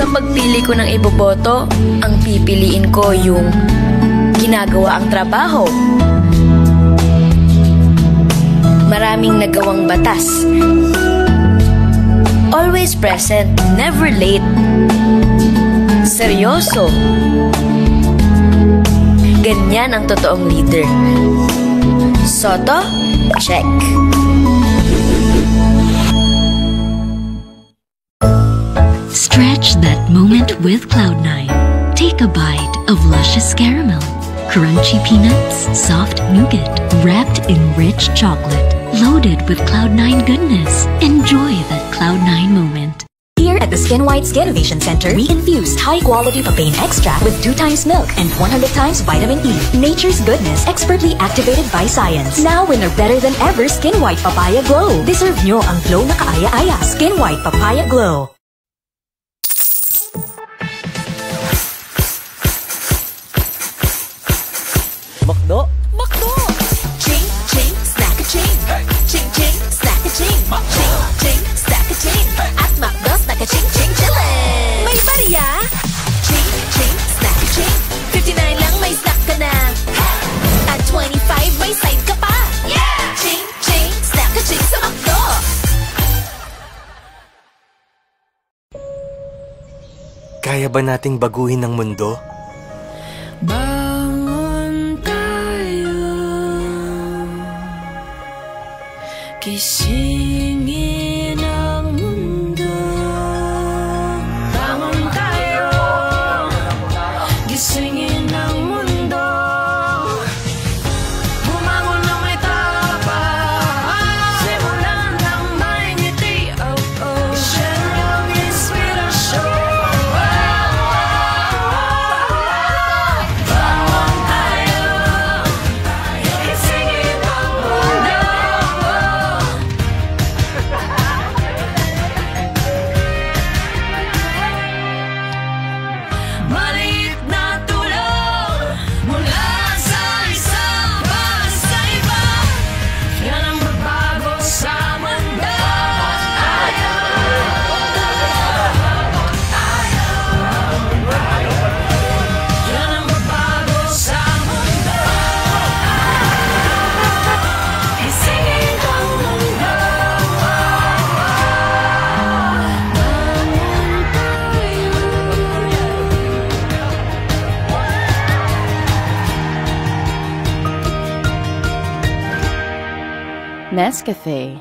Sa pagpili ko ng iboboto, ang pipiliin ko yung ginagawa ang trabaho. Maraming nagawang batas. Always present, never late. Seryoso. Ganyan ang totoong leader. Soto, check. Stretch that moment with Cloud9. Take a bite of luscious caramel, crunchy peanuts, soft nougat, wrapped in rich chocolate, loaded with Cloud9 goodness. Enjoy that Cloud9 moment. Here at the Skin White Skin Innovation Center, we infused high-quality papain extract with 2 times milk and 100 times vitamin E. Nature's goodness, expertly activated by science. Now in a better than ever Skin White Papaya Glow. Deserve nyo ang glow na kaaya-aya. Skin White Papaya Glow. Makdo? Makdo! Ching, ching, snack a ching. Ching, ching, snack a ching. Ching, ching, snack a ching. At Makdo, snack a ching, ching, chillin'! May barya? Ching, ching, snack a ching. 59 lang may snack ka na. At 25 may side ka pa. Yeah! Ching, ching, snack a ching sa Makdo. Kaya ba nating baguhin ang mundo? Gisingin ang mundo. Bangon tayo. Gisingin ang mundo. Bumangon na may tapang. Simulan ng may ngiti. Oh, oh. Share ang inspirasyon. Bangon tayo. Gisingin ang mundo. Maliit na tulong mula sa isang sa iba. Yan ang magbago sa mundo. Yan ang magbago sa mundo. Isingin ang mundo. Nescafe.